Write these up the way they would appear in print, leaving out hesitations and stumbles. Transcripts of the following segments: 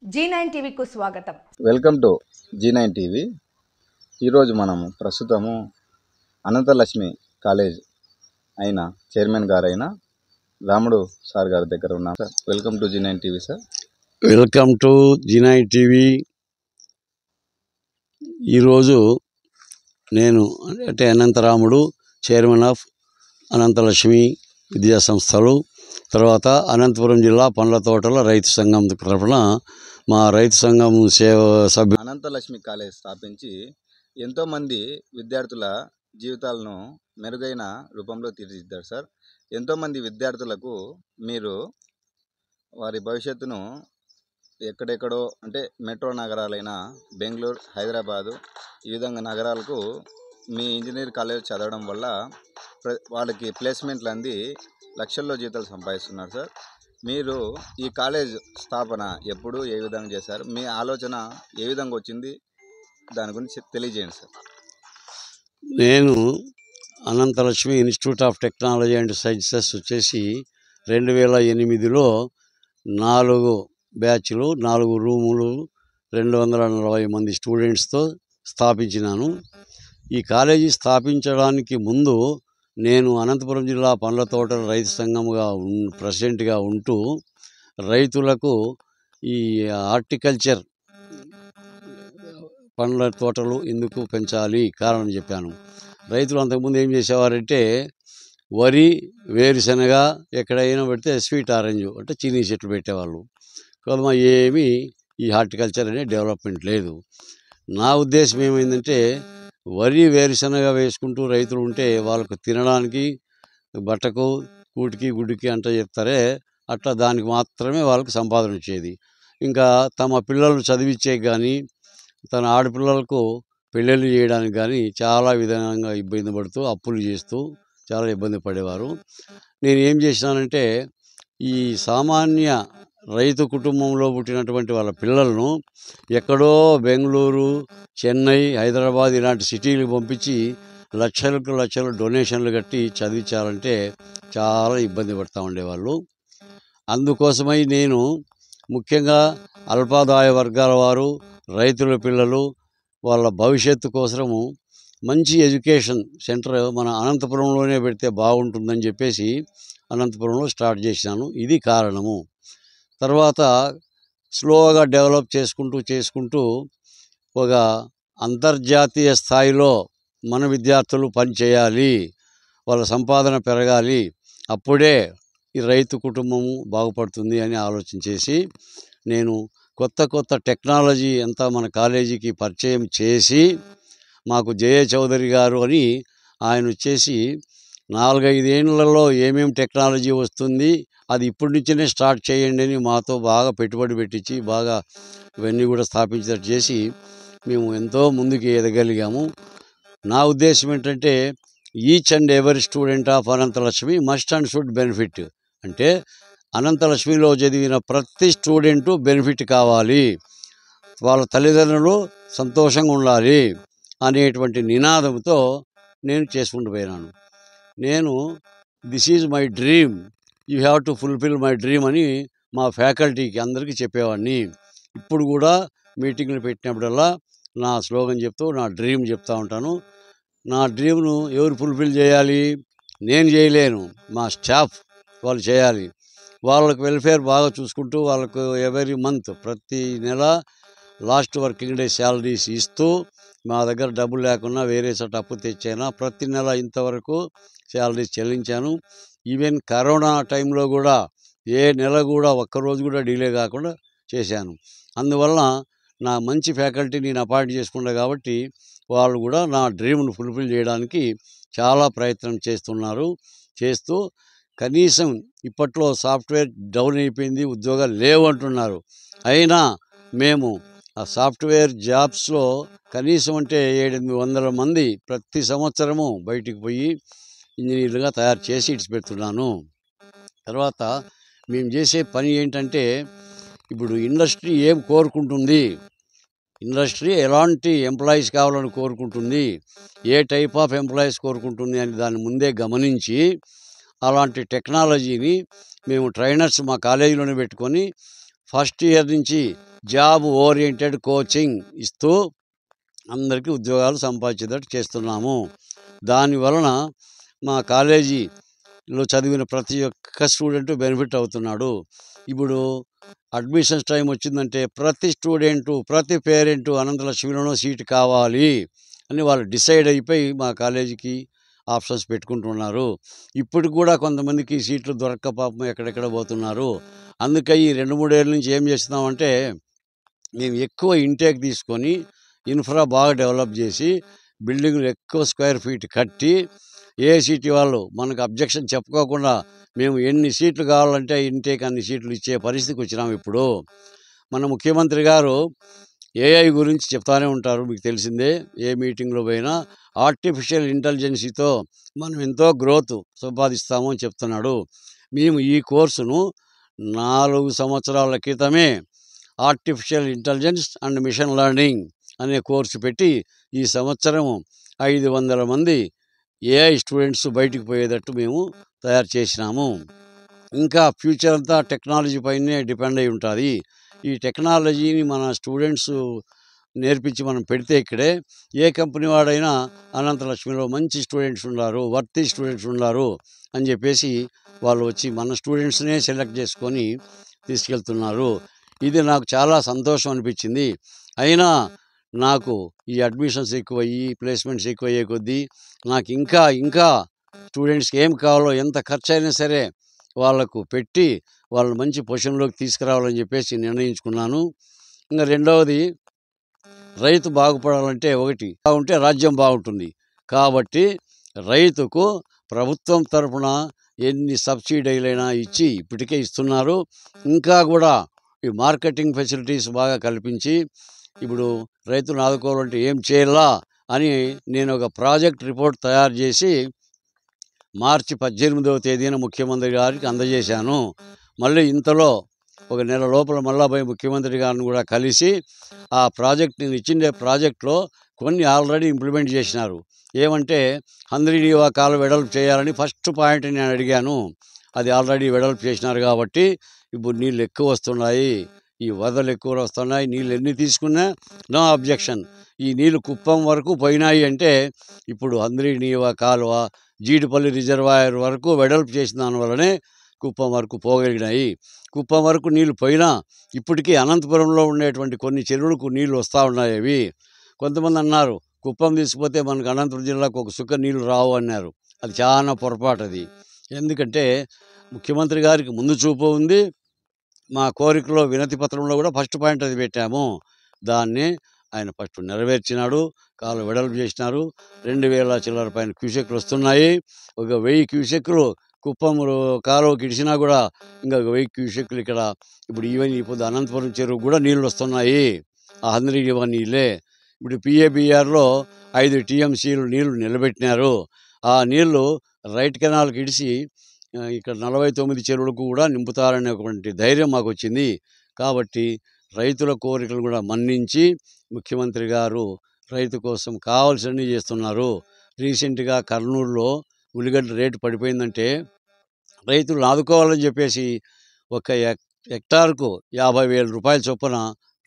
G9 టీవీకు స్వాగతం. Welcome to G9 TV. ఈరోజు మనము ప్రస్తుతము అనంతలక్ష్మి కాలేజ్ అయిన చైర్మన్ గారైన రాముడు సార్ గారి దగ్గర ఉన్నాం sir. Welcome to G9 TV sir. Welcome to G9 TV. ఈరోజు నేను అంటే అనంతరాముడు, చైర్మన్ ఆఫ్ అనంతలక్ష్మి విద్యా సంస్థలు, తర్వాత అనంతపురం జిల్లా పండ్ల తోటల రైతు సంఘం తరఫున మా రైతు సంఘం సభ్యులు అనంతలక్ష్మి కాలేజ్ స్థాపించి ఎంతోమంది విద్యార్థుల జీవితాలను మెరుగైన రూపంలో తీర్చిదిద్దారు సార్. ఎంతోమంది విద్యార్థులకు మీరు వారి భవిష్యత్తును ఎక్కడెక్కడో అంటే మెట్రో నగరాలైన బెంగళూరు, హైదరాబాదు ఈ విధంగా నగరాలకు మీ ఇంజనీర్ కాలేజ్ చదవడం వల్ల వాళ్ళకి ప్లేస్మెంట్లు అంది లక్షల్లో జీతాలు సంపాదిస్తున్నారు సార్. మీరు ఈ కాలేజ్ స్థాపన ఎప్పుడు ఏ విధంగా చేశారు, మీ ఆలోచన ఏ విధంగా వచ్చింది, దాని గురించి తెలియజేయండి సార్. నేను Ananthalakshmi Institute of Technology and Sciences వచ్చేసి 2008లో 4 బ్యాచ్లు, 4 రూములు, 240 మంది స్టూడెంట్స్తో స్థాపించినాను. ఈ కాలేజీ స్థాపించడానికి ముందు నేను అనంతపురం జిల్లా పండ్ల తోటల రైతు సంఘంగా ప్రెసిడెంట్గా ఉంటూ రైతులకు ఈ హార్టికల్చర్ పండ్ల తోటలు ఎందుకు పెంచాలి కారణం చెప్పాను. రైతులు అంతకుముందు ఏం చేసేవారంటే వరి, వేరుశనగ ఎక్కడైనా పెడితే స్వీట్ ఆరెంజ్ అంటే చీనీ చెట్లు పెట్టేవాళ్ళు. కాదు ఏమీ ఈ హార్టికల్చర్ అనే డెవలప్మెంట్ లేదు. నా ఉద్దేశం ఏమైందంటే వరి, వేరుశనగ వేసుకుంటూ రైతులు ఉంటే వాళ్ళకు తినడానికి, బట్టకు, కూటికి, గుడ్డికి అంట చెప్తారే అట్లా దానికి మాత్రమే వాళ్ళకి సంపాదన వచ్చేది. ఇంకా తమ పిల్లలను చదివించే కానీ తన ఆడపిల్లలకు పెళ్ళిళ్ళు చేయడానికి కానీ చాలా విధంగా ఇబ్బంది పడుతూ అప్పులు చేస్తూ చాలా ఇబ్బంది పడేవారు. నేను ఏం చేసినానంటే ఈ సామాన్య రైతు కుటుంబంలో పుట్టినటువంటి వాళ్ళ పిల్లలను ఎక్కడో బెంగళూరు, చెన్నై, హైదరాబాద్ ఇలాంటి సిటీలకు పంపించి లక్షలకు లక్షలు డొనేషన్లు కట్టి చదివించాలంటే చాలా ఇబ్బంది పడుతూ ఉండేవాళ్ళు. అందుకోసమై నేను ముఖ్యంగా అల్పాదాయ వర్గాల వారు, రైతుల పిల్లలు వాళ్ళ భవిష్యత్తు కోసము మంచి ఎడ్యుకేషన్ సెంటర్ మన అనంతపురంలోనే పెడితే బాగుంటుందని చెప్పేసి అనంతపురంలో స్టార్ట్ చేశాను. ఇది కారణము. తర్వాత స్లోగా డెవలప్ చేసుకుంటూ ఒక అంతర్జాతీయ స్థాయిలో మన విద్యార్థులు పనిచేయాలి, వాళ్ళ సంపాదన పెరగాలి, అప్పుడే ఈ రైతు కుటుంబము బాగుపడుతుంది అని ఆలోచన చేసి నేను కొత్త టెక్నాలజీ అంతా మన కాలేజీకి పరిచయం చేసి మాకు జయ చౌదరి గారు అని ఆయన వచ్చేసి 4-5 ఏళ్లలో ఏమేమి టెక్నాలజీ వస్తుంది అది ఇప్పటి నుంచినే స్టార్ట్ చేయండి అని మాతో బాగా పెట్టుబడి పెట్టించి బాగా ఇవన్నీ కూడా స్థాపించేటట్టు చేసి మేము ఎంతో ముందుకు ఎదగలిగాము. నా ఉద్దేశం ఏంటంటే each and every student of Ananthalakshmi must and should benefit. అంటే అనంతలక్ష్మిలో చదివిన ప్రతి స్టూడెంటు బెనిఫిట్ కావాలి, వాళ్ళ తల్లిదండ్రులు సంతోషంగా ఉండాలి అనేటువంటి నినాదంతో నేను చేసుకుంటూ పోయినాను. నేను this is my dream, you have to fulfil my dream అని మా ఫ్యాకల్టీకి అందరికీ చెప్పేవాడిని. ఇప్పుడు కూడా మీటింగ్లు పెట్టినప్పుడల్లా నా స్లోగన్ చెప్తూ నా డ్రీమ్ చెప్తూ ఉంటాను. నా డ్రీమ్ను ఎవరు ఫుల్ఫిల్ చేయాలి? నేను చేయలేను, మా స్టాఫ్ వాళ్ళు చేయాలి. వాళ్ళకు వెల్ఫేర్ బాగా చూసుకుంటూ వాళ్ళకు ఎవరీ మంత్ ప్రతి నెల లాస్ట్ వర్కింగ్ డే శాలరీస్ ఇస్తూ మా దగ్గర డబ్బులు లేకున్నా వేరే చోట అప్పు తెచ్చైనా ప్రతి నెల ఇంతవరకు శాలరీస్ చెల్లించాను. ఈవెన్ కరోనా టైంలో కూడా ఏ నెల కూడా ఒక్కరోజు కూడా డిలే కాకుండా చేశాను. అందువల్ల నా మంచి ఫ్యాకల్టీ నేను అపాయింట్ చేసుకున్నా కాబట్టి వాళ్ళు కూడా నా డ్రీమ్ను ఫుల్ఫిల్ చేయడానికి చాలా ప్రయత్నం చేస్తూ కనీసం ఇప్పట్లో సాఫ్ట్వేర్ డౌన్ అయిపోయింది, ఉద్యోగాలు లేవు అంటున్నారు. అయినా మేము ఆ సాఫ్ట్వేర్ జాబ్స్లో కనీసం అంటే 700-800 మంది ప్రతి సంవత్సరము బయటికి పోయి ఇంజనీర్లుగా తయారు చేసి ఇడిచిపెడుతున్నాను. తర్వాత మేము చేసే పని ఏంటంటే ఇప్పుడు ఇండస్ట్రీ ఏం కోరుకుంటుంది, ఇండస్ట్రీ ఎలాంటి ఎంప్లాయీస్ కావాలని కోరుకుంటుంది, ఏ టైప్ ఆఫ్ ఎంప్లాయీస్ కోరుకుంటుంది అని దాన్ని ముందే గమనించి అలాంటి టెక్నాలజీని మేము ట్రైనర్స్ మా కాలేజీలోనే పెట్టుకొని ఫస్ట్ ఇయర్ నుంచి జాబ్ ఓరియంటెడ్ కోచింగ్ ఇస్తూ అందరికీ ఉద్యోగాలు సంపాదించేటట్టు చేస్తున్నాము. దానివలన మా కాలేజీలో చదివిన ప్రతి ఒక్క స్టూడెంట్ బెనిఫిట్ అవుతున్నాడు. ఇప్పుడు అడ్మిషన్స్ టైం వచ్చిందంటే ప్రతి స్టూడెంటు, ప్రతి పేరెంటు అనంతలక్ష్మిలోనూ సీటు కావాలి అని వాళ్ళు డిసైడ్ అయిపోయి మా కాలేజీకి ఆప్షన్స్ పెట్టుకుంటున్నారు. ఇప్పుడు కూడా కొంతమందికి సీట్లు దొరక్క పాపం ఎక్కడెక్కడ పోతున్నారు. అందుకే ఈ 2-3 ఏళ్ళ నుంచి ఏం చేస్తున్నామంటే మేము ఎక్కువ ఇంటేక్ తీసుకొని ఇన్ఫ్రా బాగా డెవలప్ చేసి బిల్డింగ్లు ఎక్కువ స్క్వేర్ ఫీట్ కట్టి ఏఐసిటీ వాళ్ళు మనకు అబ్జెక్షన్ చెప్పుకోకుండా మేము ఎన్ని సీట్లు కావాలంటే ఇంటేక్ అన్ని సీట్లు ఇచ్చే పరిస్థితికి వచ్చినాము. ఇప్పుడు మన ముఖ్యమంత్రి గారు ఏఐ గురించి చెప్తానే ఉంటారు, మీకు తెలిసిందే. ఏ మీటింగ్లో పోయినా ఆర్టిఫిషియల్ ఇంటెలిజెన్సీతో మనం ఎంతో గ్రోత్ సంపాదిస్తాము అని చెప్తున్నాడు. మేము ఈ కోర్సును 4 సంవత్సరాల క్రితమే artificial intelligence and machine learning అనే కోర్సు పెట్టి ఈ సంవత్సరం 500 మంది ఏఐ స్టూడెంట్స్ బయటికి పోయేటట్టు మేము తయారు చేసినాము. ఇంకా ఫ్యూచర్ అంతా టెక్నాలజీ పైనే డిపెండ్ అయి ఉంటుంది. ఈ టెక్నాలజీని మన స్టూడెంట్స్ నేర్పించి మనం పెడితే ఇక్కడే ఏ కంపెనీ వాడైనా అనంతలక్ష్మిలో మంచి స్టూడెంట్స్ ఉన్నారు, వర్తీ స్టూడెంట్స్ ఉన్నారు అని చెప్పేసి వాళ్ళు వచ్చి మన స్టూడెంట్స్నే సెలెక్ట్ చేసుకొని తీసుకెళ్తున్నారు. ఇది నాకు చాలా సంతోషం అనిపించింది. అయినా నాకు ఈ అడ్మిషన్స్ ఎక్కువయ్యి ప్లేస్మెంట్స్ ఎక్కువయ్యే కొద్దీ నాకు ఇంకా స్టూడెంట్స్కి ఏం కావాలో ఎంత ఖర్చు అయినా సరే వాళ్ళకు పెట్టి వాళ్ళు మంచి పొజిషన్లోకి తీసుకురావాలని చెప్పేసి నిర్ణయించుకున్నాను. ఇంకా రెండవది, రైతు బాగుపడాలంటే ఒకటి బాగుంటే రాజ్యం బాగుంటుంది. కాబట్టి రైతుకు ప్రభుత్వం తరఫున ఎన్ని సబ్సిడీలైనా ఇచ్చి ఇప్పటికే ఇస్తున్నారు. ఇంకా కూడా ఈ మార్కెటింగ్ ఫెసిలిటీస్ బాగా కల్పించి ఇప్పుడు రైతులను ఆదుకోవాలంటే ఏం చేయాలా అని నేను ఒక ప్రాజెక్ట్ రిపోర్ట్ తయారు చేసి మార్చి 18వ తేదీన ముఖ్యమంత్రి గారికి అందజేశాను. మళ్ళీ ఇంతలో ఒక నెల లోపల మళ్ళా పోయి ముఖ్యమంత్రి గారిని కూడా కలిసి ఆ ప్రాజెక్ట్, నేను ఇచ్చిన ప్రాజెక్ట్లో కొన్ని ఆల్రెడీ ఇంప్లిమెంట్ చేసినారు. ఏమంటే హంద్రీనీవా కాలువ వెడల్పు చేయాలని ఫస్ట్ పాయింట్ నేను అడిగాను. అది ఆల్రెడీ వెడల్పు చేసినారు కాబట్టి ఇప్పుడు నీళ్ళు ఎక్కువ వస్తున్నాయి, ఈ వరదలు ఎక్కువ వస్తున్నాయి. నీళ్ళు ఎన్ని తీసుకున్నా నో అబ్జెక్షన్. ఈ నీళ్ళు కుప్పం వరకు పోయినాయి అంటే ఇప్పుడు హంద్రీనీవా కాలువ జీడిపల్లి రిజర్వాయర్ వరకు వెడల్పు చేసిన దానివల్లనే కుప్పం వరకు పోగలిగినాయి. కుప్పం వరకు నీళ్ళు పోయినా ఇప్పటికీ అనంతపురంలో ఉండేటువంటి కొన్ని చెరువులకు నీళ్ళు వస్తూ ఉన్నాయి. అవి కొంతమంది అన్నారు కుప్పం తీసుకుపోతే మనకు అనంతపురం జిల్లాకు ఒక సుక్క నీళ్ళు రావు అన్నారు. అది చాలా పొరపాటు. అది ఎందుకంటే ముఖ్యమంత్రి గారికి ముందు చూపు ఉంది. మా కోరికలో వినతి పత్రంలో కూడా ఫస్ట్ పాయింట్ అది పెట్టాము. దాన్ని ఆయన ఫస్ట్ నెరవేర్చినాడు. కాలు వెడల్పు చేసినారు. 2000 చిల్లర పైన క్యూసెక్లు వస్తున్నాయి. ఒక 1000 క్యూసెక్లు కుప్పం కాలువకి ఇడిచినా కూడా ఇంకా 1000 క్యూసెక్లు ఇక్కడ ఇప్పుడు ఈవెన్ ఇప్పుడు అనంతపురం చెరువు కూడా నీళ్ళు వస్తున్నాయి. ఆ హంద్రీనీవా నీళ్ళే. ఇప్పుడు పిఏబిఆర్లో 5 టీఎంసీలు నీళ్లు నిలబెట్టినారు. ఆ నీళ్లు రైట్ కెనాల్కి ఇడిచి ఇక్కడ 49 చెరువులకు కూడా నింపుతారనేటువంటి ధైర్యం మాకు వచ్చింది. కాబట్టి రైతుల కోరికలు కూడా మన్నించి ముఖ్యమంత్రి గారు రైతు కోసం కావాల్సినవి చేస్తున్నారు. రీసెంట్గా కర్నూలులో ఉల్లిగడ్డ రేటు పడిపోయిందంటే రైతులను ఆదుకోవాలని చెప్పేసి ఒక హెక్టార్కు 50,000 రూపాయల చొప్పున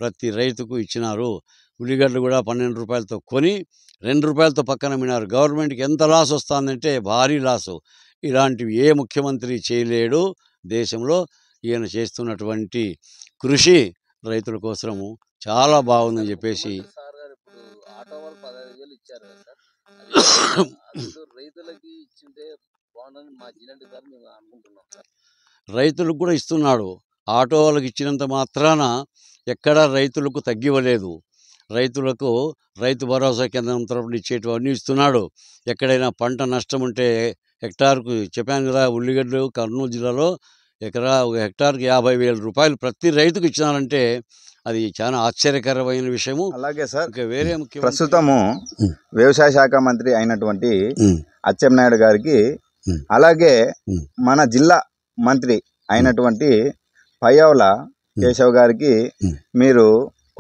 ప్రతి రైతుకు ఇచ్చినారు. ఉల్లిగడ్డలు కూడా 12 రూపాయలతో కొని 2 రూపాయలతో పక్కన అమ్మినారు. గవర్నమెంట్కి ఎంత లాస్ వస్తుందంటే భారీ లాసు. ఇలాంటివి ఏ ముఖ్యమంత్రి చేయలేడు దేశంలో. ఈయన చేస్తున్నటువంటి కృషి రైతుల కోసము చాలా బాగుందని చెప్పేసి రైతులకు కూడా ఇస్తున్నాడు. ఆటో వాళ్ళకి ఇచ్చినంత మాత్రాన ఎక్కడా రైతులకు తగ్గివ్వలేదు. రైతులకు రైతు భరోసా కేంద్రం తరపున ఇచ్చేటివన్నీ ఇస్తున్నాడు. ఎక్కడైనా పంట నష్టం ఉంటే హెక్టార్కు చెప్పాను కదా, ఉల్లిగడ్డలు కర్నూలు జిల్లాలో ఒక హెక్టార్కి 50,000 రూపాయలు ప్రతి రైతుకు ఇచ్చినారంటే అది చాలా ఆశ్చర్యకరమైన విషయము. అలాగే సార్, వేరే ప్రస్తుతము వ్యవసాయ శాఖ మంత్రి అయినటువంటి అచ్చెన్నాయుడు గారికి, అలాగే మన జిల్లా మంత్రి అయినటువంటి పయ్యావుల కేశవ్ గారికి మీరు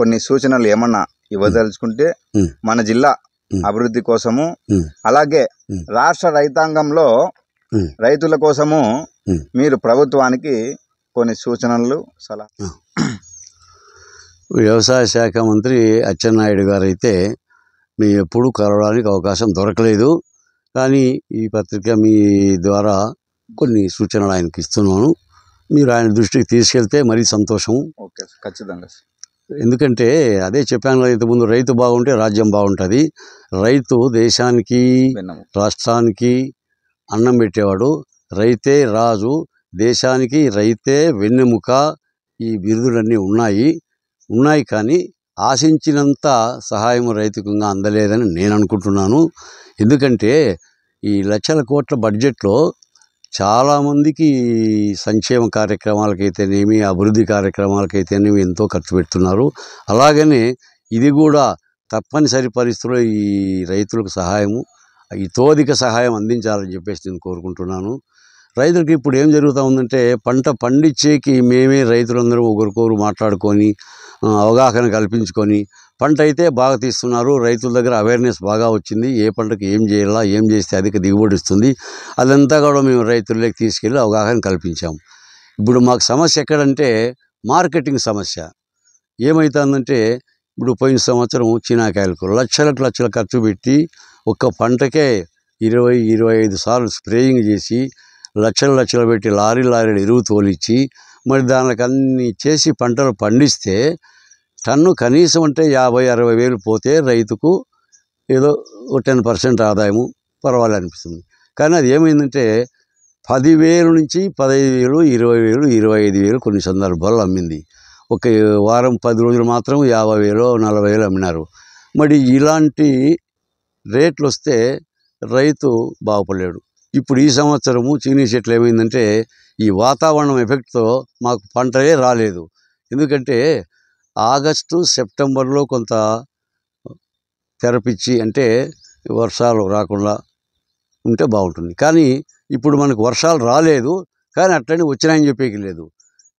కొన్ని సూచనలు ఏమన్నా ఇవ్వదలుచుకుంటే మన జిల్లా అభివృద్ధి కోసము, అలాగే రాష్ట్ర రైతాంగంలో రైతుల కోసము మీరు ప్రభుత్వానికి కొన్ని సూచనలు సలహా. వ్యవసాయ శాఖ మంత్రి అచ్చెన్నాయుడు గారు అయితే మేము ఎప్పుడూ కలవడానికి అవకాశం దొరకలేదు. కానీ ఈ పత్రిక మీ ద్వారా కొన్ని సూచనలు ఆయనకి ఇస్తున్నాను. మీరు ఆయన దృష్టికి తీసుకెళ్తే మరీ సంతోషం. ఓకే సార్, ఖచ్చితంగా సార్. ఎందుకంటే అదే చెప్పాను కదా ఇంతకుముందు, రైతు బాగుంటే రాజ్యం బాగుంటుంది. రైతు దేశానికి విన్నాము. రాష్ట్రానికి అన్నం పెట్టేవాడు. రైతే రాజు, దేశానికి రైతే వెన్నెముక. ఈ బిరుదులన్నీ ఉన్నాయి కానీ ఆశించినంత సహాయం రైతుకు ఇంకా అందలేదని నేను అనుకుంటున్నాను. ఎందుకంటే ఈ లక్షల కోట్ల బడ్జెట్లో చాలామందికి సంక్షేమ కార్యక్రమాలకైతేనేమి, అభివృద్ధి కార్యక్రమాలకైతేనేమి ఎంతో ఖర్చు పెడుతున్నారు. అలాగనే ఇది కూడా తప్పనిసరి పరిస్థితుల్లో ఈ రైతులకు సహాయము, ఇతోధిక సహాయం అందించాలని చెప్పేసి నేను కోరుకుంటున్నాను. రైతులకి ఇప్పుడు ఏం జరుగుతూ ఉందంటే, పంట పండించేకి మేమే రైతులందరూ ఒకరికొకరు మాట్లాడుకొని అవగాహన కల్పించుకొని పంట అయితే బాగా తీస్తున్నారు. రైతుల దగ్గర అవేర్నెస్ బాగా వచ్చింది. ఏ పంటకు ఏం చేయాలా, ఏం చేస్తే అధిక దిగుబడి వస్తుంది, అదంతా కూడా మేము రైతుల్లోకి తీసుకెళ్ళి అవగాహన కల్పించాము. ఇప్పుడు మాకు సమస్య ఎక్కడంటే మార్కెటింగ్ సమస్య. ఏమవుతుందంటే ఇప్పుడు పోయిన సంవత్సరం చీనాకాయలకు లక్షలు ఖర్చు పెట్టి ఒక్క పంటకే 20-25 సార్లు స్ప్రేయింగ్ చేసి లక్షలు పెట్టి లారీలు ఎరువు తోలిచ్చి మరి దానికి అన్ని చేసి పంటలు పండిస్తే టన్ను కనీసం అంటే 50-60 వేలు పోతే రైతుకు ఏదో 10% ఆదాయము పర్వాలేదు అనిపిస్తుంది. కానీ అది ఏమైందంటే 10,000 నుంచి 15,000, 20,000, 25,000 కొన్ని సందర్భాల్లో అమ్మింది. ఒక వారం 10 రోజులు మాత్రం 50,000, 40,000 అమ్మినారు. మరి ఇలాంటి రేట్లు వస్తే రైతు బాగుపడలేడు. ఇప్పుడు ఈ సంవత్సరము చీనీ చెట్లు ఏమైందంటే ఈ వాతావరణం ఎఫెక్ట్తో మాకు పంటలే రాలేదు. ఎందుకంటే ఆగస్టు సెప్టెంబర్లో కొంత తెరపిచ్చి అంటే వర్షాలు రాకుండా ఉంటే బాగుంటుంది. కానీ ఇప్పుడు మనకు వర్షాలు రాలేదు, కానీ అట్లనే వచ్చినాయని చెప్పేకి లేదు.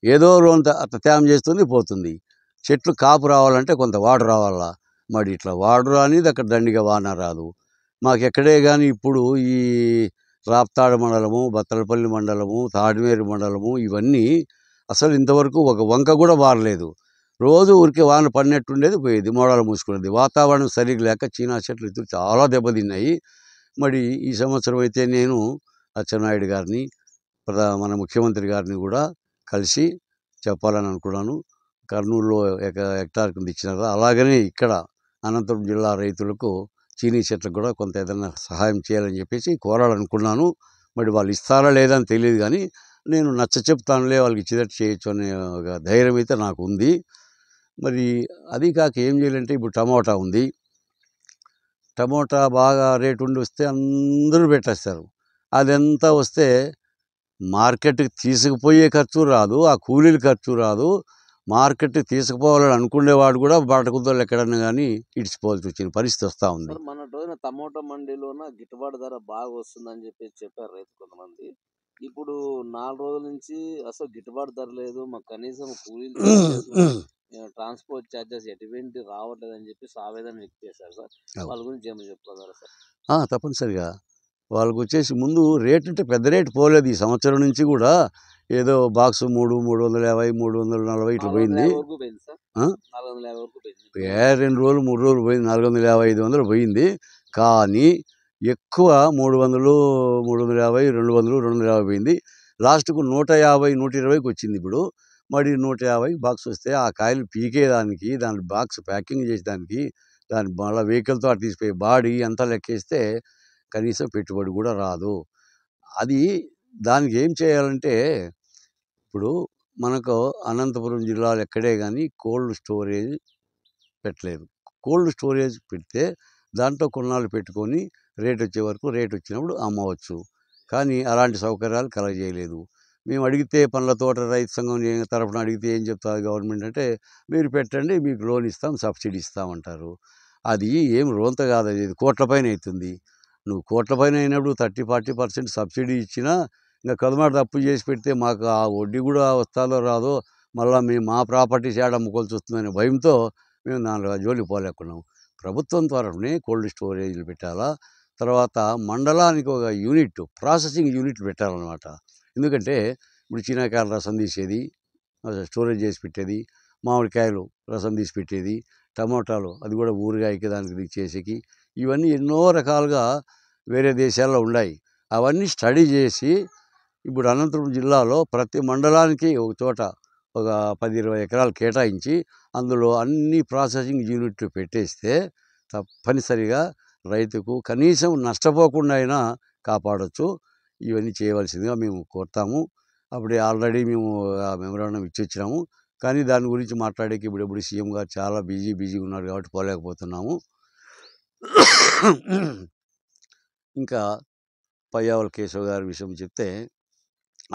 ఏదో రోజంత అట్లా తేమ చేస్తుంది, పోతుంది. చెట్లు కాపు రావాలంటే కొంత వాటర్ రావాలా. మరి ఇట్లా వాటర్ అనేది అక్కడ దండిగా వాన రాదు. మాకు ఎక్కడే కానీ ఇప్పుడు ఈ రాప్తాడు మండలము, బత్తలపల్లి మండలము, తాడిమేరు మండలము ఇవన్నీ అసలు ఇంతవరకు ఒక వంక కూడా వారలేదు. రోజు ఊరికే వాన పడినట్టుండేది, పోయేది, మోడాలు మూసుకునేది. వాతావరణం సరిగ్గా లేక చీనా చెట్లు ఇద్దరు చాలా దెబ్బతిన్నాయి. మరి ఈ సంవత్సరం అయితే నేను అచ్చెన్నాయుడు గారిని, మన ముఖ్యమంత్రి గారిని కూడా కలిసి చెప్పాలని అనుకున్నాను. కర్నూలులో హెక్టార్ కింద ఇచ్చినారు, అలాగనే ఇక్కడ అనంతపురం జిల్లా రైతులకు చీనీ చెట్లకు కూడా కొంత ఏదైనా సహాయం చేయాలని చెప్పేసి కోరాలనుకున్నాను. మరి వాళ్ళు ఇస్తారా లేదా అని తెలియదు, కానీ నేను నచ్చ చెప్తానులే, వాళ్ళకి ఇచ్చేటట్టు చేయొచ్చు అనే ఒక ధైర్యం అయితే నాకు ఉంది. మరి అది కాక ఏం చేయాలంటే ఇప్పుడు టమోటా ఉంది. టమోటా బాగా రేటు ఉండి వస్తే అందరూ పెట్టేస్తారు. అదంతా వస్తే మార్కెట్కి తీసుకుపోయే ఖర్చు రాదు, ఆ కూలీల ఖర్చు రాదు. మార్కెట్కి తీసుకుపోవాలని అనుకునేవాడు కూడా బాటకుద్దలు ఎక్కడన్నా కానీ ఇడిచిపోవాల్సి వచ్చిన పరిస్థితి వస్తూ ఉంది. సార్, మన రోజున టమోటా మండీలోన గిట్టుబాటు ధర బాగా వస్తుందని చెప్పారు రైతు కొంతమంది. ఇప్పుడు 4 రోజుల నుంచి అసలు గిట్టుబాటు ధర లేదు, మాకు కనీసం కూలీలు ట్రాన్స్పోర్ట్ ఛార్జెస్ ఎటువంటి రావట్లేదని చెప్పి ఆవేదన వ్యక్తం చేశారు సార్. వాళ్ళ గురించి ఏమని చెప్తున్నారా సార్? తప్పనిసరిగా వాళ్ళకు వచ్చేసి ముందు రేట్ అంటే పెద్ద రేటు పోలేదు. ఈ సంవత్సరం నుంచి కూడా ఏదో బాక్స్ 350, 340 ఇట్లా పోయింది. 2 రోజులు 3 రోజులు పోయింది, 450, 500 పోయింది. కానీ ఎక్కువ 300, 350, 200, 250 పోయింది. లాస్ట్కు 150, 120కి వచ్చింది. ఇప్పుడు మరి 150 బాక్స్ వస్తే ఆ కాయలు పీకేదానికి, దాని బాక్స్ ప్యాకింగ్ చేసేదానికి, దాని మళ్ళీ వెహికల్తో అటు తీసిపోయి బాడీ అంతా లెక్కేస్తే కనీసం పెట్టుబడి కూడా రాదు. అది దానికి ఏం చేయాలంటే, ఇప్పుడు మనకు అనంతపురం జిల్లాలో ఎక్కడే కానీ కోల్డ్ స్టోరేజ్ పెట్టలేదు. కోల్డ్ స్టోరేజ్ పెడితే దాంట్లో కొన్నాళ్ళు పెట్టుకొని రేట్ వచ్చే వరకు, రేట్ వచ్చినప్పుడు అమ్మవచ్చు. కానీ అలాంటి సౌకర్యాలు కలగజేయలేదు. మేము అడిగితే పండ్ల తోట రైతు సంఘం తరఫున అడిగితే ఏం చెప్తారు గవర్నమెంట్ అంటే, మీరు పెట్టండి, మీకు లోన్ ఇస్తాం, సబ్సిడీ ఇస్తామంటారు. అది ఏం రోంత కాదు, అది కోట్ల పైన అవుతుంది. నువ్వు కోట్ల పైన అయినప్పుడు 30-40% సబ్సిడీ ఇచ్చినా ఇంకా కదుమాట అప్పు చేసి పెడితే మాకు ఆ వడ్డీ కూడా వస్తుందో రాదో, మళ్ళీ మేము మా ప్రాపర్టీస్ ఏడ అమ్ముకోవాల్సి వస్తుందనే భయంతో మేము దానిలో జోలికి పోలేకున్నాం. ప్రభుత్వం తరఫునే కోల్డ్ స్టోరేజ్లు పెట్టాలా, తర్వాత మండలానికి ఒక యూనిట్, ప్రాసెసింగ్ యూనిట్ పెట్టాలన్నమాట. ఎందుకంటే ఇప్పుడు చీనాకాయల రసం తీసేది, స్టోరేజ్ చేసి పెట్టేది, మామిడికాయలు రసం తీసి పెట్టేది, టమోటాలు అది కూడా ఊరగాయకి దానికి చేసేకి, ఇవన్నీ ఎన్నో రకాలుగా వేరే దేశాల్లో ఉన్నాయి. అవన్నీ స్టడీ చేసి ఇప్పుడు అనంతపురం జిల్లాలో ప్రతి మండలానికి ఒక చోట ఒక 10-20 ఎకరాలు కేటాయించి అందులో అన్ని ప్రాసెసింగ్ యూనిట్లు పెట్టేస్తే తప్పనిసరిగా రైతుకు కనీసం నష్టపోకుండా అయినా కాపాడవచ్చు. ఇవన్నీ చేయవలసిందిగా మేము కోరుతాము. అప్పుడే ఆల్రెడీ మేము ఆ మెమరాండం ఇచ్చినాము. కానీ దాని గురించి మాట్లాడేకి ఇప్పుడు సీఎం గారు చాలా బిజీగా ఉన్నారు కాబట్టి పోలేకపోతున్నాము. ఇంకా పయ్యావుల కేశవ్ గారి విషయం చెప్తే,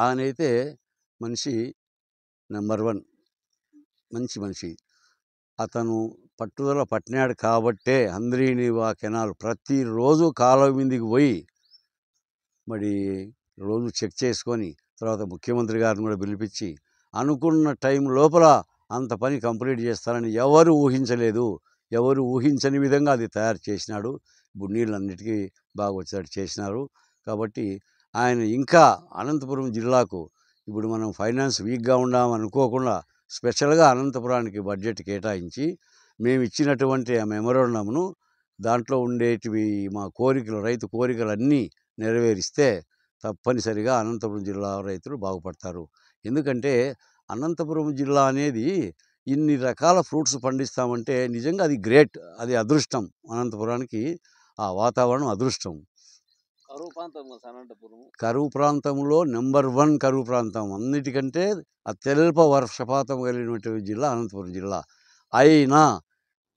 ఆయనైతే మనిషి నెంబర్ 1 మంచి మనిషి. అతను పట్టుదల పట్టినాడు కాబట్టే హంద్రీనివా కెనాల్ ప్రతిరోజు కాలువ మీదికి పోయి మరి రోజు చెక్ చేసుకొని తర్వాత ముఖ్యమంత్రి గారిని కూడా పిలిపించి అనుకున్న టైం లోపల అంత పని కంప్లీట్ చేస్తారని ఎవరు ఊహించలేదు. ఎవరు ఊహించని విధంగా అది తయారు చేసినాడు. ఇప్పుడు నీళ్ళన్నిటికీ బాగా వచ్చేటట్టు చేసినారు. కాబట్టి ఆయన ఇంకా అనంతపురం జిల్లాకు ఇప్పుడు మనం ఫైనాన్స్ వీక్గా ఉన్నామనుకోకుండా స్పెషల్గా అనంతపురానికి బడ్జెట్ కేటాయించి మేము ఇచ్చినటువంటి ఆ మెమోరాండంను దాంట్లో ఉండేటివి మా కోరికలు, రైతు కోరికలన్నీ నెరవేరిస్తే తప్పనిసరిగా అనంతపురం జిల్లా రైతులు బాగుపడతారు. ఎందుకంటే అనంతపురం జిల్లా అనేది ఇన్ని రకాల ఫ్రూట్స్ పండిస్తామంటే నిజంగా అది గ్రేట్, అది అదృష్టం. అనంతపురానికి ఆ వాతావరణం అదృష్టం. కరువు ప్రాంతం కదా అనంతపురం. కరువు ప్రాంతంలో నెంబర్ 1 కరువు ప్రాంతం. అన్నిటికంటే అత్యల్ప వర్షపాతం కలిగినటువంటి జిల్లా అనంతపురం జిల్లా. అయినా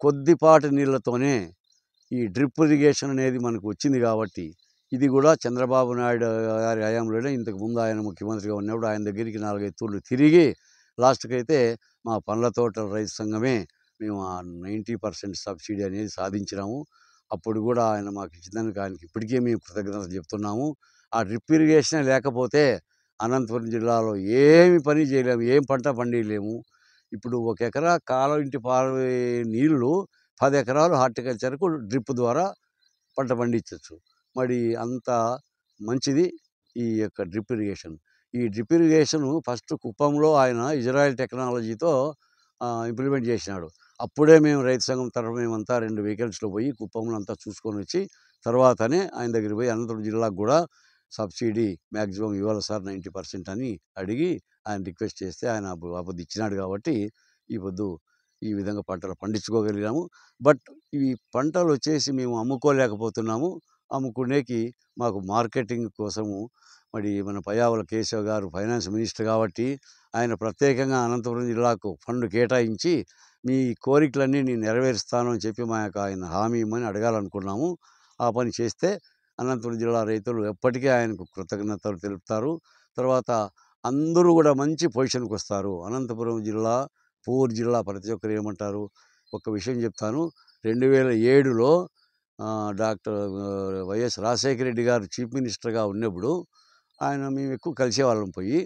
కొద్దిపాటి నీళ్ళతోనే ఈ డ్రిప్ ఇరిగేషన్ అనేది మనకు వచ్చింది కాబట్టి ఇది కూడా చంద్రబాబు నాయుడు గారి హయాంలోనే, ఇంతకుముందు ఆయన ముఖ్యమంత్రిగా ఉన్నప్పుడు ఆయన దగ్గరికి 4-5 తూర్లు తిరిగి లాస్ట్కి అయితే మా పండ్ల తోటల రైతు సంఘమే మేము ఆ 90% సబ్సిడీ అనేది సాధించినాము. అప్పుడు కూడా ఆయన మాకు ఇచ్చినందుకు ఆయనకి ఇప్పటికే మేము కృతజ్ఞతలు చెప్తున్నాము. ఆ డ్రిప్ ఇరిగేషనే లేకపోతే అనంతపురం జిల్లాలో ఏమి పని చేయలేము, ఏం పంట పండియలేము. ఇప్పుడు 1 ఎకరా కాలువ ఇంటి పారే నీళ్లు 10 ఎకరాలు హార్టికల్చర్కు డ్రిప్ ద్వారా పంట పండించవచ్చు. మరి అంత మంచిది ఈ యొక్క డ్రిప్ ఇరిగేషన్. ఈ డ్రిప్ ఇరిగేషన్ ఫస్ట్ కుప్పంలో ఆయన ఇజ్రాయెల్ టెక్నాలజీతో ఇంప్లిమెంట్ చేసినాడు. అప్పుడే మేము రైతు సంఘం తరఫున మేమంతా 2 వెహికల్స్లో పోయి కుప్పంలో అంతా చూసుకొని వచ్చి తర్వాతనే ఆయన దగ్గరికి పోయి అనంతపురం జిల్లాకు కూడా సబ్సిడీ మ్యాక్సిమం ఇవ్వాలి సార్ 90% అని అడిగి ఆయన రిక్వెస్ట్ చేస్తే ఆయన అప్పుడు ఇచ్చినాడు. కాబట్టి ఈ పొద్దు ఈ విధంగా పంటలు పండించుకోగలిగాము. బట్ ఈ పంటలు వచ్చేసి మేము అమ్ముకోలేకపోతున్నాము. అమ్ముకునేకి మాకు మార్కెటింగ్ కోసము మరి మన పయ్యావుల కేశవ్ గారు ఫైనాన్స్ మినిస్టర్ కాబట్టి ఆయన ప్రత్యేకంగా అనంతపురం జిల్లాకు ఫండ్ కేటాయించి మీ కోరికలన్నీ నేను నెరవేరుస్తాను అని చెప్పి మా యొక్క ఆయన హామీ ఇమ్మని అడగాలనుకున్నాము. ఆ పని చేస్తే అనంతపురం జిల్లా రైతులు ఎప్పటికీ ఆయనకు కృతజ్ఞతలు తెలుపుతారు. తర్వాత అందరూ కూడా మంచి పొజిషన్కి వస్తారు. అనంతపురం జిల్లా పూర్ జిల్లా ప్రతి ఒక్కరు ఏమంటారు, ఒక విషయం చెప్తాను. 2007లో డాక్టర్ వైఎస్ రాజశేఖర రెడ్డి గారు చీఫ్ మినిస్టర్గా ఉన్నప్పుడు మేము ఎక్కువ కలిసేవాళ్ళం. పోయి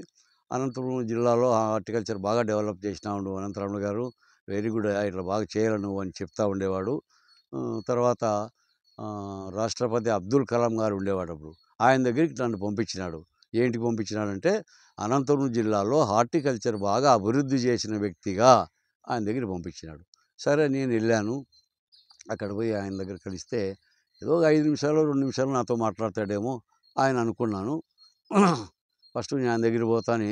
అనంతపురం జిల్లాలో హార్టికల్చర్ బాగా డెవలప్ చేసినాడు అనంతరామణ గారు, వెరీ గుడ్, ఇట్లా బాగా చేయాలి నువ్వు అని చెప్తా ఉండేవాడు. తర్వాత రాష్ట్రపతి అబ్దుల్ కలాం గారు ఉండేవాడు అప్పుడు. ఆయన దగ్గరికి నన్ను పంపించినాడు. ఏంటి పంపించినాడంటే అనంతపురం జిల్లాలో హార్టికల్చర్ బాగా అభివృద్ధి చేసిన వ్యక్తిగా ఆయన దగ్గర పంపించినాడు. సరే నేను వెళ్ళాను. అక్కడ పోయి ఆయన దగ్గర కలిస్తే ఏదో 5 నిమిషాలు 2 నిమిషాలు నాతో మాట్లాడతాడేమో ఆయన అనుకున్నాను. ఫస్ట్ నేను ఆయన దగ్గర పోతానే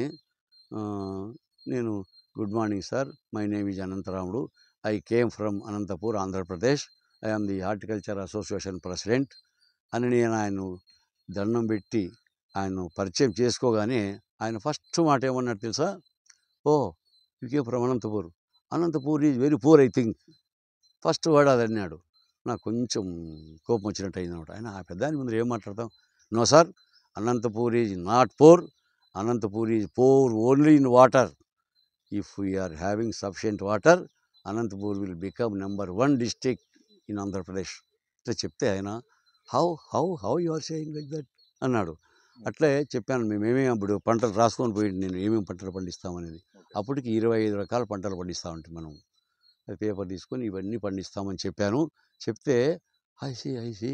నేను good morning sir, my name is Anantharamudu, I came from Anantapur Andhra Pradesh, I am the horticulture association president అని నేను ఆయన దండం పెట్టి ఆయన పరిచయం చేసుకోగానే ఆయన ఫస్ట్ మాట ఏమన్నాడు తెలుసా, oh you came from Anantapur, Anantapur is very poor I think, first word అది అన్నాడు. నాకు కొంచెం కోపం వచ్చినట్టు అయిందన్నమాట. ఆయన ఆ పెద్దాని ముందు ఏం మాట్లాడతాం, no sir, Anantapur is not poor, Anantapur is poor only in water, if we are having sufficient water Anantapur will become number 1 district in Andhra Pradesh. ఇట్లా చెప్తే ఆయన how how how you are saying like that అన్నాడు. అట్లే చెప్పాను, మేమేమేమి అప్పుడు పంటలు రాసుకొని పోయింది, నేను ఏమేమి పంటలు పండిస్తామనేది. అప్పటికి 25 రకాల పంటలు పండిస్తూ ఉంటాం మనం. పేపర్ తీసుకొని ఇవన్నీ పండిస్తామని చెప్పాను. చెప్తే I see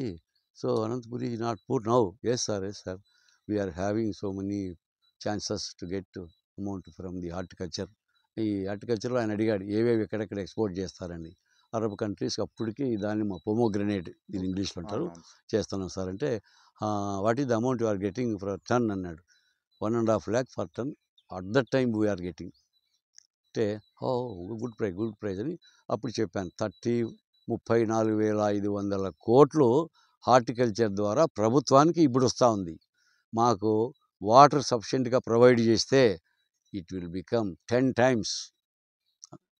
so Anantapur is not poor now, yes sir we are having so many chances to get amount from the horticulture ఈ హార్టికల్చర్లో ఆయన అడిగాడు ఏవేవి ఎక్కడెక్కడ ఎక్స్పోర్ట్ చేస్తారని. అరబ్ కంట్రీస్ అప్పటికి దాన్ని పొమోగ్రనేట్ దీని ఇంగ్లీష్లో అంటారు అవునవును. చేస్తున్నాం సార్ అంటే, what is the amount you are getting for ton అన్నాడు. 1.5 lakh for ton at that time we are getting అంటే గుడ్ ప్రైజ్ అని అప్పుడు చెప్పాను. 34,500 కోట్లు హార్టికల్చర్ ద్వారా ప్రభుత్వానికి ఇప్పుడు వస్తూ ఉంది. మాకు వాటర్ సఫిషియెంట్గా ప్రొవైడ్ చేస్తే it will become 10 times